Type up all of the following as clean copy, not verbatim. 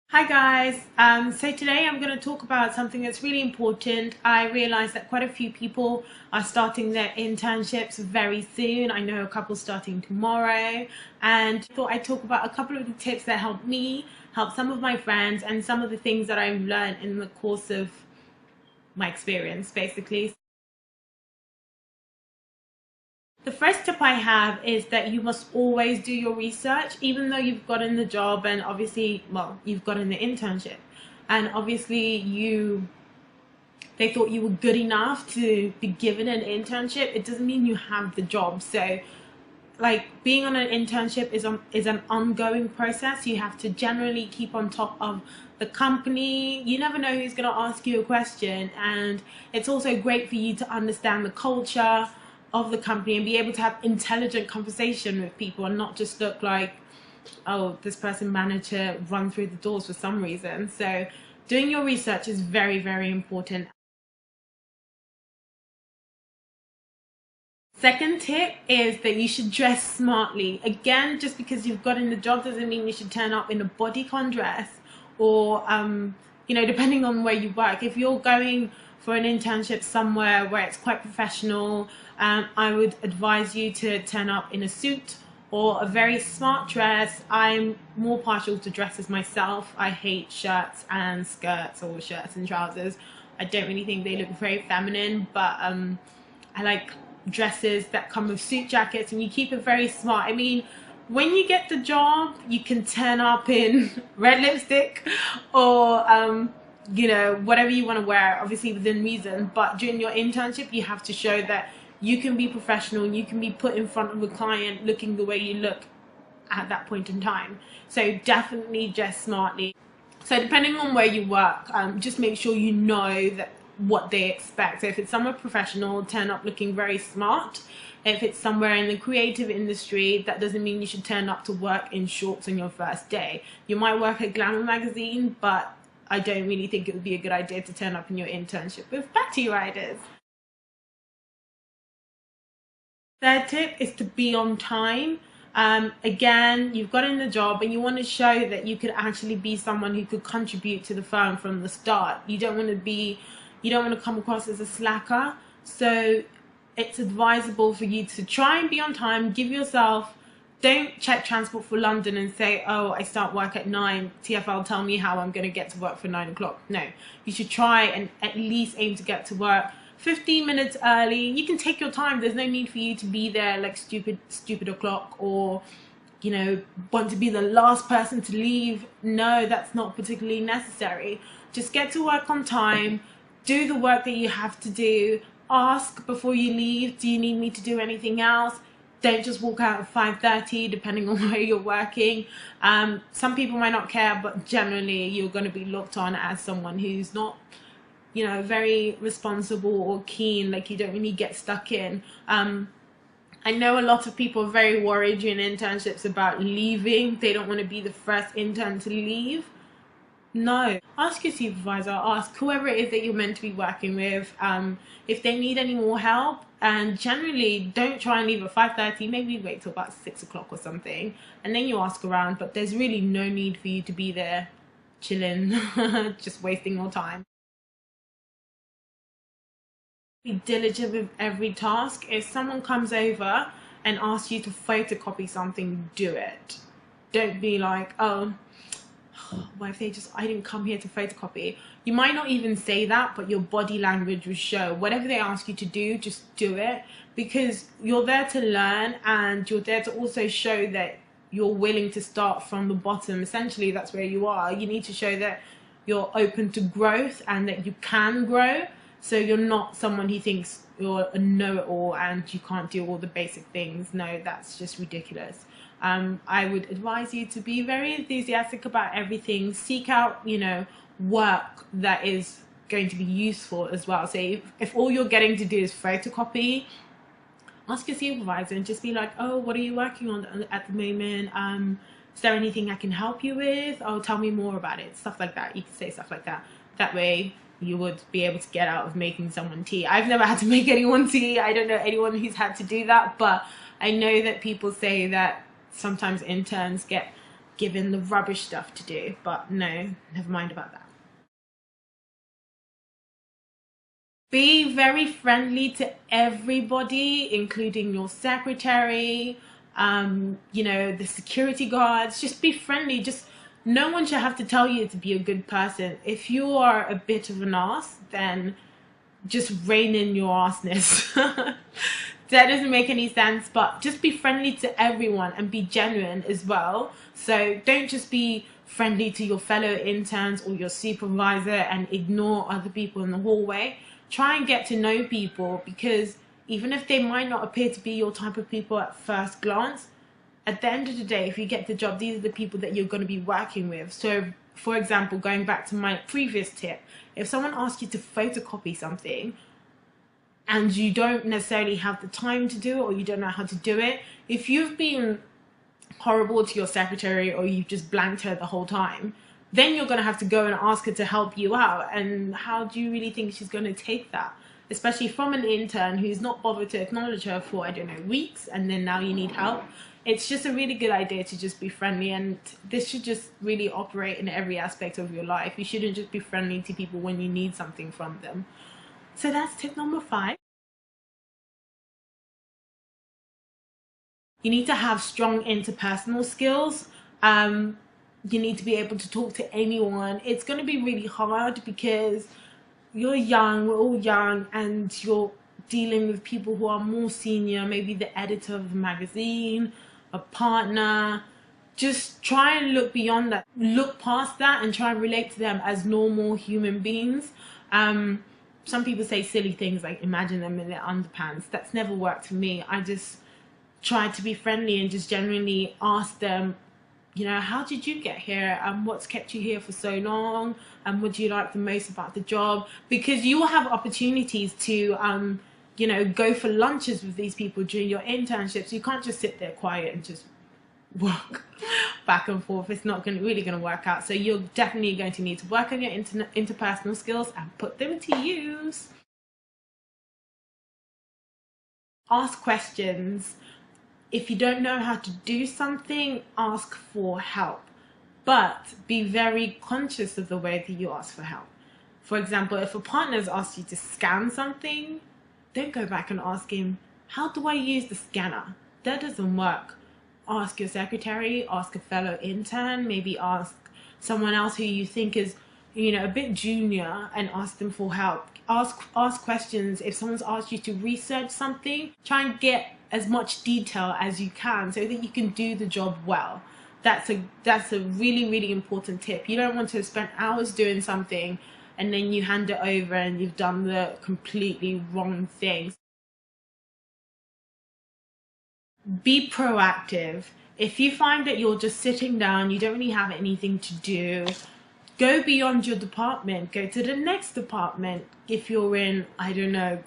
Hi guys, so today I'm going to talk about something that's really important. I realize that quite a few people are starting their internships very soon. I know a couple starting tomorrow, and I thought I'd talk about a couple of the tips that helped me, help some of my friends, and some of the things that I've learned in the course of my experience basically. The first tip I have is that you must always do your research, even though you've gotten the job and obviously, well, you've gotten the internship. And obviously they thought you were good enough to be given an internship. It doesn't mean you have the job. So like being on an internship is an ongoing process. You have to generally keep on top of the company. You never know who's going to ask you a question, and it's also great for you to understand the culture of the company and be able to have intelligent conversation with people and not just look like, oh, this person managed to run through the doors for some reason. So doing your research is very, very important. Second tip is that you should dress smartly. Again, just because you've gotten the job doesn't mean you should turn up in a bodycon dress or, depending on where you work. If you're going for an internship somewhere where it's quite professional, I would advise you to turn up in a suit or a very smart dress. I'm more partial to dresses myself. I hate shirts and skirts or shirts and trousers. I don't really think they look very feminine, but I like dresses that come with suit jackets, and you keep it very smart. I mean, when you get the job, you can turn up in red lipstick or whatever you want to wear, obviously within reason. But during your internship, you have to show that you can be professional and you can be put in front of a client looking the way you look at that point in time. So definitely dress smartly. So depending on where you work, just make sure you know that what they expect. So if it's somewhere professional, turn up looking very smart. If it's somewhere in the creative industry, that doesn't mean you should turn up to work in shorts on your first day. You might work at Glamour magazine, but I don't really think it would be a good idea to turn up in your internship with batty riders. Third tip is to be on time. Again, you've got in the job and you want to show that you could actually be someone who could contribute to the firm from the start. You don't want to come across as a slacker. So it's advisable for you to try and be on time. Don't check transport for London and say, oh, I start work at 9, TfL tell me how I'm going to get to work for 9 o'clock. No, you should try and at least aim to get to work 15 minutes early. You can take your time. There's no need for you to be there like stupid o'clock or, want to be the last person to leave. No, that's not particularly necessary. Just get to work on time. Do the work that you have to do. Ask before you leave, do you need me to do anything else? Don't just walk out at 5:30, depending on where you're working. Some people might not care, but generally you're going to be looked on as someone who's not, very responsible or keen, like you don't really get stuck in. I know a lot of people are very worried during internships about leaving. They don't want to be the first intern to leave. No, ask your supervisor, ask whoever it is that you're meant to be working with, if they need any more help. And generally, don't try and leave at 5:30. Maybe wait till about 6 o'clock or something, and then you ask around. But there's really no need for you to be there chilling, just wasting your time. Be diligent with every task. If someone comes over and asks you to photocopy something, do it. Don't be like, oh, what if I didn't come here to photocopy. You might not even say that, but your body language will show. Whatever they ask you to do, just do it, because you're there to learn and you're there to also show that you're willing to start from the bottom. Essentially, that's where you are. You need to show that you're open to growth and that you can grow. So you're not someone who thinks you're a know-it-all and you can't do all the basic things. No, that's just ridiculous. I would advise you to be very enthusiastic about everything. Seek out, work that is going to be useful as well. So if all you're getting to do is photocopy, ask your supervisor and just be like, oh, what are you working on at the moment? Is there anything I can help you with? Oh, tell me more about it. Stuff like that. You can say stuff like that. That way you would be able to get out of making someone tea. I've never had to make anyone tea. I don't know anyone who's had to do that, but I know that people say that sometimes interns get given the rubbish stuff to do. But no, never mind about that. Be very friendly to everybody, including your secretary, the security guards. Just be friendly. Just no one should have to tell you to be a good person. If you are a bit of an ass, then just rein in your assness. That doesn't make any sense, but just be friendly to everyone and be genuine as well. So don't just be friendly to your fellow interns or your supervisor and ignore other people in the hallway. Try and get to know people, because even if they might not appear to be your type of people at first glance, at the end of the day, if you get the job, these are the people that you're going to be working with. So for example, going back to my previous tip, if someone asks you to photocopy something and you don't necessarily have the time to do it, or you don't know how to do it, if you've been horrible to your secretary or you've just blanked her the whole time, then you're going to have to go and ask her to help you out. And how do you really think she's going to take that? Especially from an intern who's not bothered to acknowledge her for, I don't know, weeks, and then now you need help. It's just a really good idea to just be friendly, and this should just really operate in every aspect of your life. You shouldn't just be friendly to people when you need something from them. So that's tip number 5. You need to have strong interpersonal skills. You need to be able to talk to anyone. It's going to be really hard because you're young, we're all young, and you're dealing with people who are more senior, maybe the editor of the magazine, a partner. Just try and look beyond that, look past that, and try and relate to them as normal human beings. Some people say silly things like imagine them in their underpants. That's never worked for me. I just try to be friendly and just genuinely ask them, how did you get here? What's kept you here for so long? What do you like the most about the job? Because you will have opportunities to, go for lunches with these people during your internships. You can't just sit there quiet and just work back and forth. It's not really going to work out. So you're definitely going to need to work on your interpersonal skills and put them to use. Ask questions. If you don't know how to do something, ask for help, but be very conscious of the way that you ask for help. For example, if a partner's asked you to scan something, don't go back and ask him, how do I use the scanner? That doesn't work. Ask your secretary, ask a fellow intern, maybe ask someone else who you think is, a bit junior, and ask them for help. Ask questions. If someone's asked you to research something, try and get as much detail as you can so that you can do the job well. That's a really, really important tip. You don't want to spend hours doing something and then you hand it over and you've done the completely wrong thing. Be proactive. If you find that you're just sitting down, you don't really have anything to do, go beyond your department. Go to the next department. If you're in, I don't know,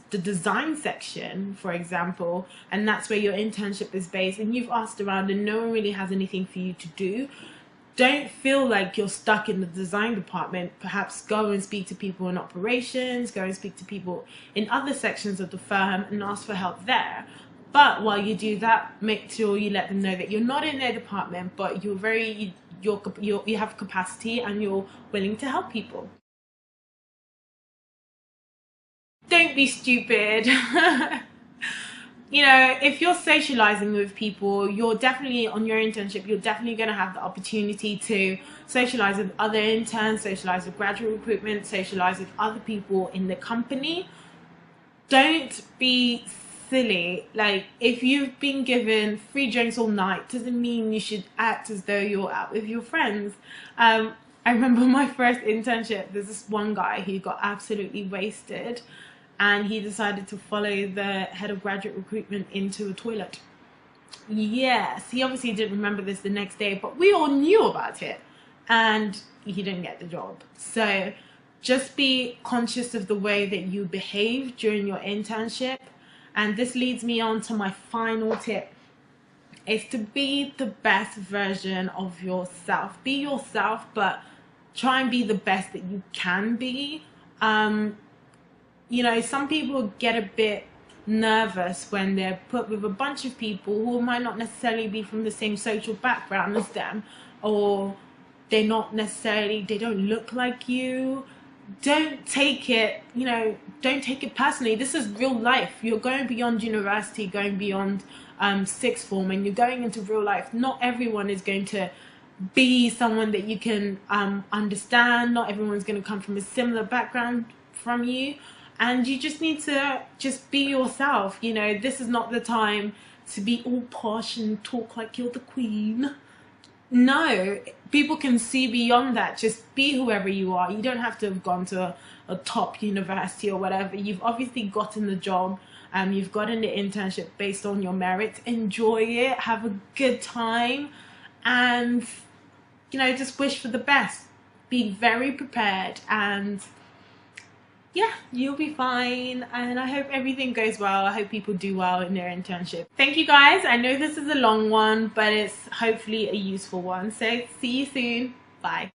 the design section, for example, and that's where your internship is based, and you've asked around and no one really has anything for you to do, don't feel like you're stuck in the design department. Perhaps go and speak to people in operations, go and speak to people in other sections of the firm and ask for help there. But while you do that, make sure you let them know that you're not in their department, but you have capacity and you're willing to help people. Don't be stupid. If you're socializing with people, you're definitely, on your internship, you're definitely going to have the opportunity to socialize with other interns, socialize with graduate recruitment, socialize with other people in the company. Don't be silly. Like, if you've been given free drinks all night, doesn't mean you should act as though you're out with your friends. I remember my first internship, there's this one guy who got absolutely wasted, and he decided to follow the head of graduate recruitment into a toilet. Yes, he obviously didn't remember this the next day, but we all knew about it, and he didn't get the job. So just be conscious of the way that you behave during your internship. And this leads me on to my final tip, is to be the best version of yourself. Be yourself, but try and be the best that you can be. Some people get a bit nervous when they're put with a bunch of people who might not necessarily be from the same social background as them, or they don't look like you. Don't take it, don't take it personally. This is real life. You're going beyond university, going beyond sixth form, and you're going into real life. Not everyone is going to be someone that you can understand. Not everyone's going to come from a similar background from you, and you just need to just be yourself. This is not the time to be all posh and talk like you're the queen. No, people can see beyond that. Just be whoever you are. You don't have to have gone to a top university or whatever. You've obviously gotten the job. You've gotten the internship based on your merits. Enjoy it. Have a good time. And, just wish for the best. Be very prepared. And yeah, you'll be fine, and I hope everything goes well. I hope people do well in their internship. Thank you guys. I know this is a long one, but it's hopefully a useful one. So see you soon. Bye.